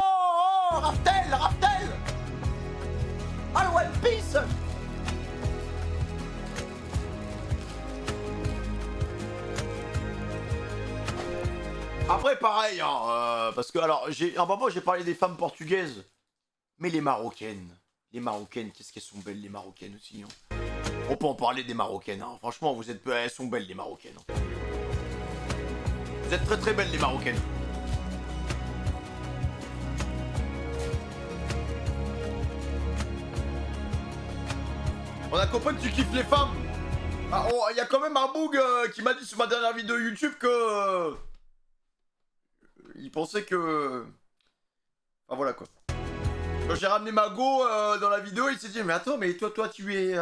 oh, Raftel, Raftel. Ah le One Piece. Après pareil hein, parce que alors à un moment j'ai parlé des femmes portugaises. Mais les marocaines, qu'est-ce qu'elles sont belles les marocaines aussi hein. On peut en parler des marocaines hein. Franchement elles sont belles les marocaines hein. Vous êtes très très belles les marocaines. On a compris que tu kiffes les femmes. Ah, il y a quand même un boug qui m'a dit sur ma dernière vidéo YouTube que... il pensait que... Enfin voilà quoi. Quand j'ai ramené ma go dans la vidéo, il s'est dit mais attends, mais toi tu es...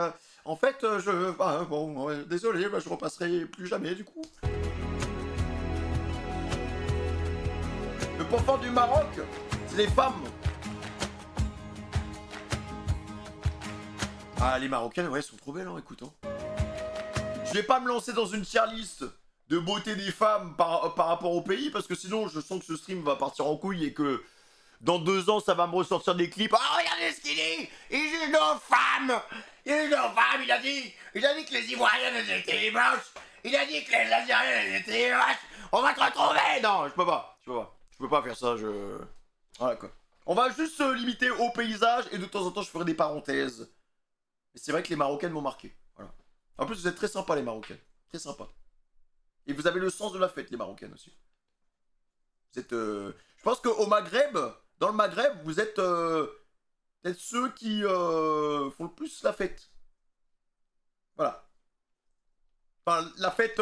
En fait, je... Ah, bon, désolé, bah, je repasserai plus jamais du coup. Le point fort du Maroc, c'est les femmes. Ah, les Marocaines, ouais, elles sont trop belles, hein, écoute. Hein. Je vais pas me lancer dans une tier list de beauté des femmes par rapport au pays, parce que sinon, je sens que ce stream va partir en couille et que dans 2 ans, ça va me ressortir des clips. Ah, regardez ce qu'il dit. Il est une femme. Il est une femme, il a dit que les Ivoiriennes étaient moches. Il a dit que les Algériennes étaient vaches. On va te retrouver. Non, je peux pas. Je peux pas faire ça, Voilà, quoi. On va juste se limiter au paysage, et de temps en temps, je ferai des parenthèses. Mais c'est vrai que les Marocaines m'ont marqué. Voilà. En plus, vous êtes très sympas, les Marocaines. Très sympas. Et vous avez le sens de la fête, les Marocaines aussi. Vous êtes... Je pense qu'au Maghreb, dans le Maghreb, vous êtes peut-être ceux qui font le plus la fête. Voilà. Enfin, la fête...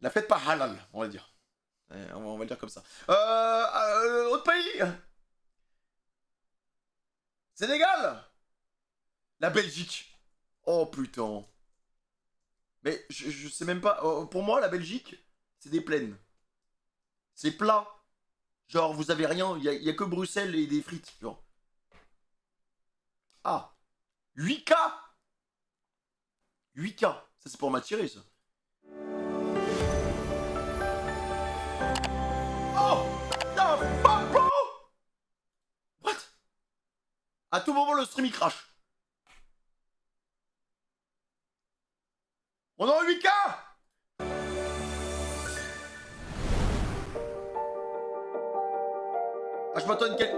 La fête pas halal, on va dire. On va le dire comme ça. Autre pays. Sénégal. La Belgique. Oh putain. Mais je sais même pas. Pour moi, la Belgique, c'est des plaines. C'est plat. Genre, vous avez rien. Il y a que Bruxelles et des frites. Genre. Ah. 8K. 8K. Ça, c'est pour m'attirer, ça. Oh. What? À tout moment, le stream, il crache. On est en 8K. Ah, je m'attends à une qualité.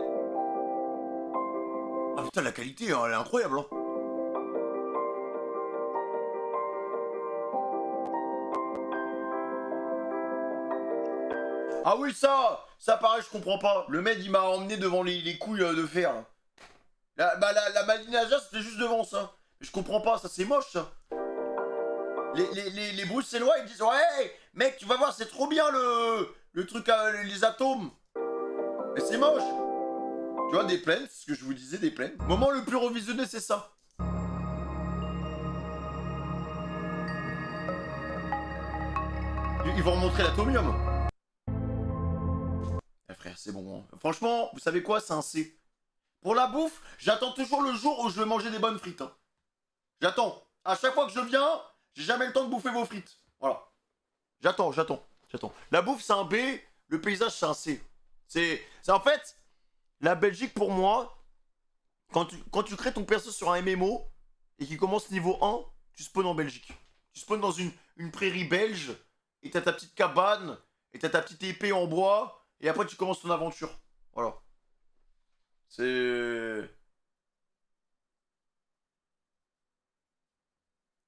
Ah putain, la qualité, elle est incroyable, hein. Ah oui, ça pareil, je comprends pas. Le mec, il m'a emmené devant les couilles de fer, là. La Malinaja, c'était juste devant ça. Mais je comprends pas, ça c'est moche, ça. Les Bruxellois, ils disent ouais, mec, tu vas voir, c'est trop bien le truc, les atomes. Mais c'est moche. Tu vois, des plaines, c'est ce que je vous disais, des plaines. Moment le plus revisionné, c'est ça. Ils vont remontrer l'atomium. Eh frère, c'est bon. Hein. Franchement, vous savez quoi, c'est un C. Pour la bouffe, j'attends toujours le jour où je vais manger des bonnes frites. Hein. J'attends. À chaque fois que je viens, j'ai jamais le temps de bouffer vos frites. Voilà. J'attends. La bouffe, c'est un B. Le paysage, c'est un C. C'est en fait, la Belgique, pour moi, quand tu crées ton perso sur un MMO et qu'il commence niveau 1, tu spawns en Belgique. Tu spawns dans une prairie belge et t'as ta petite cabane et t'as ta petite épée en bois et après tu commences ton aventure. Voilà. C'est...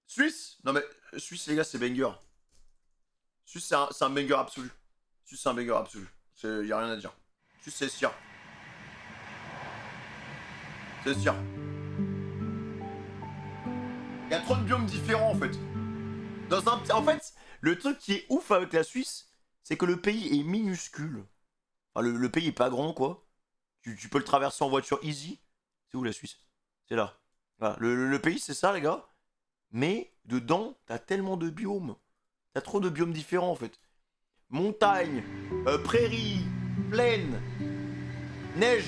Suisse? Non mais, Suisse les gars c'est banger. Suisse c'est un banger absolu. Suisse c'est un banger absolu. Y a rien à dire. Suisse c'est sûr. C'est sûr. Il y a trop de biomes différents en fait. En fait, le truc qui est ouf avec la Suisse, c'est que le pays est minuscule. Enfin, le pays est pas grand quoi. Tu peux le traverser en voiture easy. C'est où la Suisse? C'est là. Voilà. Le pays c'est ça les gars. Mais dedans, t'as tellement de biomes. T'as trop de biomes différents en fait. Montagne, prairie, plaine, neige.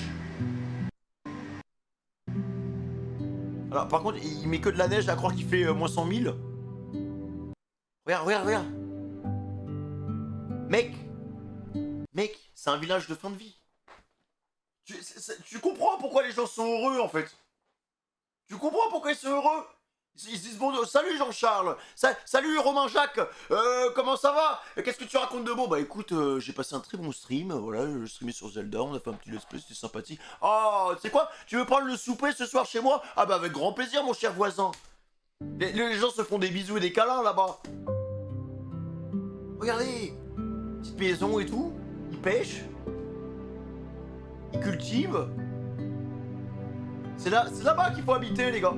Alors par contre, il met que de la neige à croire qu'il fait moins 100 000. Regarde, regarde, regarde. Mec, c'est un village de fin de vie. Tu comprends pourquoi les gens sont heureux en fait. Tu comprends pourquoi ils sont heureux. Ils se disent bon, salut Jean-Charles, salut Romain Jacques, comment ça va? Qu'est-ce que tu racontes de beau? Bah écoute, j'ai passé un très bon stream, voilà, je streamais sur Zelda, on a fait un petit let's play, c'était sympathique. Oh, tu sais quoi? Tu veux prendre le souper ce soir chez moi? Ah bah avec grand plaisir mon cher voisin. Les gens se font des bisous et des câlins là-bas. Regardez, petite maison et tout, ils pêchent, ils cultivent. C'est là-bas qu'il faut habiter les gars.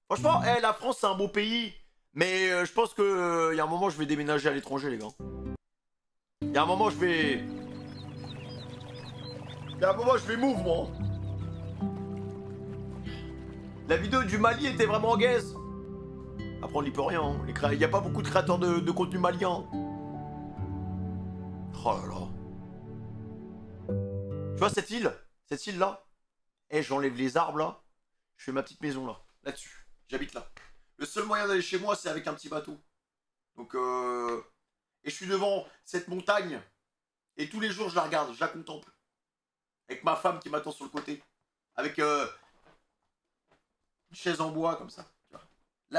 Franchement, la France c'est un beau pays, mais je pense que y a un moment je vais déménager à l'étranger les gars. Y a un moment je vais move moi. La vidéo du Mali était vraiment gaze. Après on n'y peut rien, hein. Y a pas beaucoup de créateurs de contenu malien. Oh là là. Tu vois cette île là? J'enlève les arbres là, je fais ma petite maison là-dessus. J'habite là. Le seul moyen d'aller chez moi, c'est avec un petit bateau. Donc, et je suis devant cette montagne. Et tous les jours, je la regarde, je la contemple. Avec ma femme qui m'attend sur le côté. Avec une chaise en bois, comme ça. Tu vois.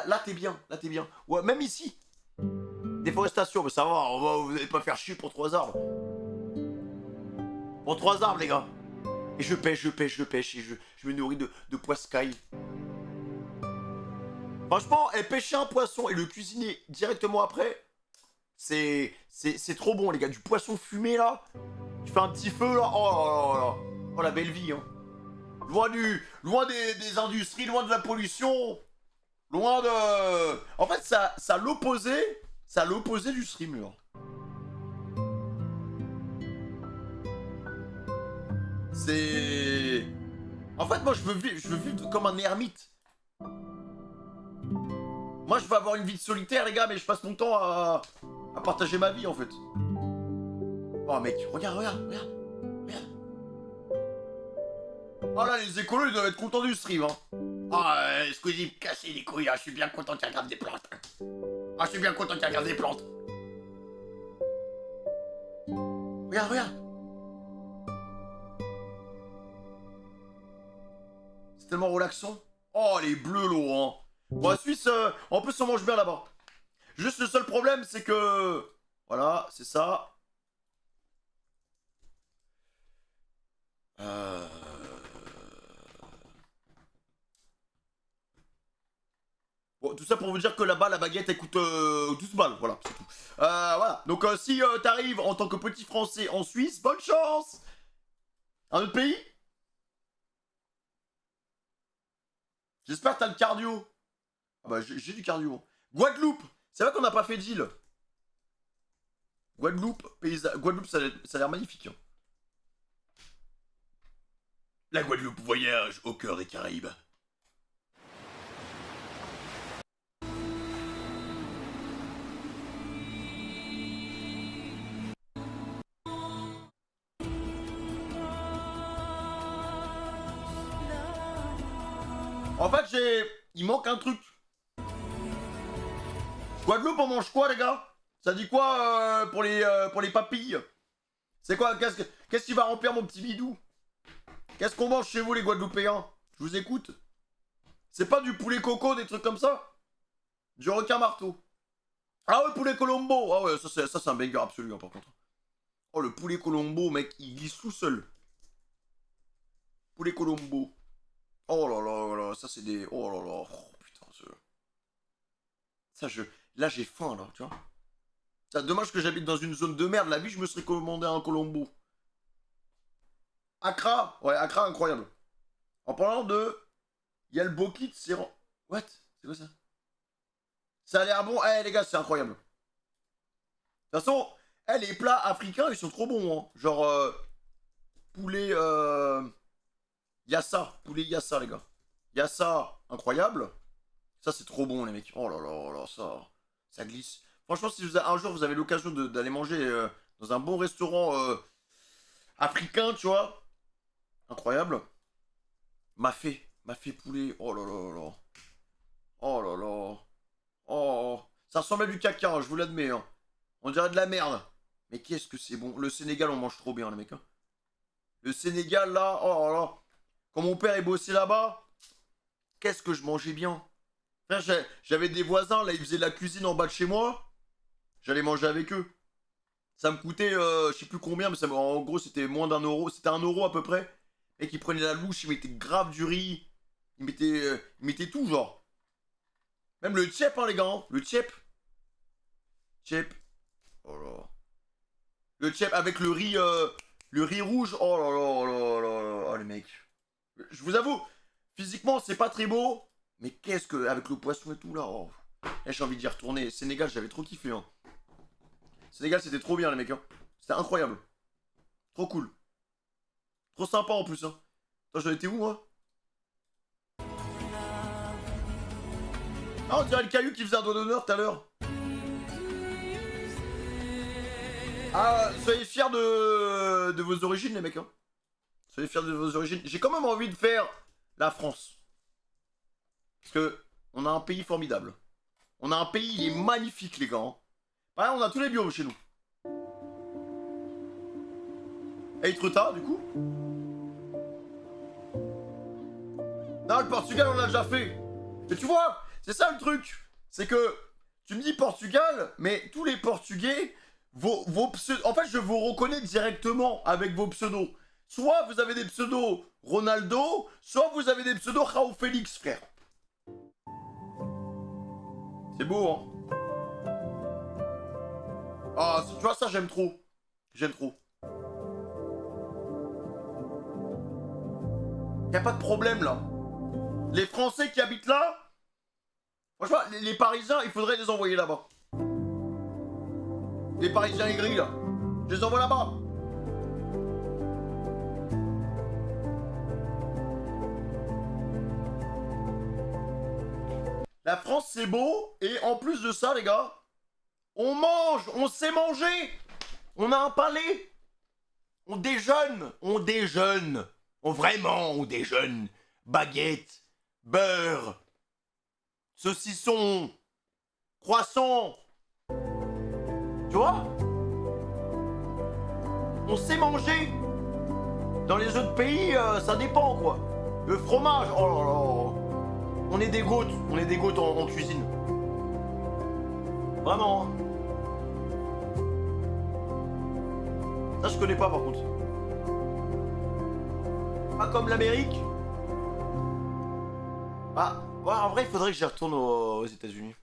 Là, t'es bien, là, t'es bien. Ouais, même ici. Déforestation, mais ça va, vous n'allez pas faire chier pour 3 arbres. Pour 3 arbres, les gars. Et je pêche, et je me nourris de poiscailles. Franchement, pêcher un poisson et le cuisiner directement après, c'est trop bon les gars. Du poisson fumé là, tu fais un petit feu là, oh là là là. Oh la belle vie hein. Loin des industries, loin de la pollution, loin de... En fait, ça l'opposé du stream là. C'est... En fait, moi je veux vivre comme un ermite. Moi je veux avoir une vie de solitaire les gars, mais je passe mon temps à partager ma vie en fait. Oh mec, regarde. Oh là les écolos ils doivent être contents du stream hein. Ah Squeezie me casser les couilles, je suis bien content qu'il regarde des plantes. Ah je suis bien content qu'il regarde des plantes. Regarde. C'est tellement relaxant. Oh les bleus l'eau hein. Bon, la Suisse, en plus on mange bien là-bas. Juste le seul problème c'est que... Voilà, c'est ça. Bon, tout ça pour vous dire que là-bas la baguette elle coûte 12 balles, voilà, c'est tout. Voilà, donc si t'arrives en tant que petit français en Suisse, bonne chance. Un autre pays? J'espère que t'as le cardio. Ah bah j'ai du cardio. Guadeloupe. C'est vrai qu'on n'a pas fait d'île. Guadeloupe, Guadeloupe ça a l'air magnifique. Hein. La Guadeloupe voyage au cœur des Caraïbes. En fait il manque un truc. Guadeloupe, on mange quoi, les gars? Ça dit quoi pour les papilles? C'est quoi? Qu'est-ce qui va remplir mon petit bidou? Qu'est-ce qu'on mange chez vous, les Guadeloupéens? Je vous écoute. C'est pas du poulet coco, des trucs comme ça? Du requin marteau. Ah ouais, poulet colombo. Ah ouais, ça c'est un banger absolu, hein, par contre. Oh, le poulet Colombo, mec, il glisse tout seul. Poulet Colombo. Oh là là là, ça c'est des... Oh là là, oh, putain, Là, j'ai faim, là, tu vois. C'est dommage que j'habite dans une zone de merde. La vie, je me serais commandé un Colombo. Accra. Ouais, Accra, incroyable. En parlant de... Il y a le Bokit, c'est... What? C'est quoi ça? Ça a l'air bon. Eh, les gars, c'est incroyable. De toute façon, les plats africains, ils sont trop bons, hein. Genre, poulet... Yassa. Poulet Yassa, les gars. Yassa, incroyable. Ça, c'est trop bon, les mecs. Oh là là là, ça glisse. Franchement, si un jour vous avez l'occasion d'aller manger dans un bon restaurant africain, tu vois, incroyable. Mafé poulet. Oh là là là. Oh là là. Oh. Ça ressemble à du caca, hein, je vous l'admets. Hein. On dirait de la merde. Mais qu'est-ce que c'est bon. Le Sénégal, on mange trop bien, les mecs. Hein. Le Sénégal, là, oh là là. Quand mon père est bossé là-bas, qu'est-ce que je mangeais bien. J'avais des voisins, là, ils faisaient de la cuisine en bas de chez moi. J'allais manger avec eux. Ça me coûtait, je sais plus combien, mais en gros, c'était moins d'1 euro. C'était 1 euro à peu près. Et qui prenait la louche, ils mettaient grave du riz. Ils mettaient tout, genre. Même le tchèp, hein, les gars. Hein. Le tchèp. Tchèp. Oh là. Le tchèp avec le riz rouge. Oh là là là là là. Oh, les mecs. Je vous avoue, physiquement, c'est pas très beau. Mais qu'est-ce que... Avec le poisson et tout, là. Oh. Là, j'ai envie d'y retourner. Sénégal, j'avais trop kiffé. Hein. Sénégal, c'était trop bien, les mecs. Hein. C'était incroyable. Trop cool. Trop sympa, en plus. Hein. Attends, j'en étais où, moi? Ah, on dirait le caillou qui faisait un doigt d'honneur tout à l'heure. Ah, soyez fiers de vos origines, les mecs. Hein. Soyez fiers de vos origines. J'ai quand même envie de faire la France. Parce que on a un pays formidable. On a un pays, il est magnifique, les gars. Hein. Ouais, on a tous les biomes chez nous. Et Etretat, du coup. Non, le Portugal, on l'a déjà fait. Mais tu vois, c'est ça le truc. C'est que tu me dis Portugal, mais tous les Portugais, vos pseudos... En fait, je vous reconnais directement avec vos pseudos. Soit vous avez des pseudos Ronaldo, soit vous avez des pseudos Raoult Félix, frère. C'est beau, hein. Ah, tu vois, ça, j'aime trop. J'aime trop. Y'a pas de problème, là. Les Français qui habitent là, franchement, les Parisiens, il faudrait les envoyer là-bas. Les Parisiens aigris, là. Je les envoie là-bas. La France, c'est beau. Et en plus de ça, les gars, on mange, on sait manger. On a un palais. On déjeune. On déjeune. On déjeune. Baguette, beurre, saucisson, croissant. Tu vois? On sait manger. Dans les autres pays, ça dépend, quoi. Le fromage, oh là là. On est des goûts en cuisine. Vraiment. Ça, je connais pas, par contre. Pas comme l'Amérique. Ah, ouais, en vrai, il faudrait que j'y retourne aux États-Unis.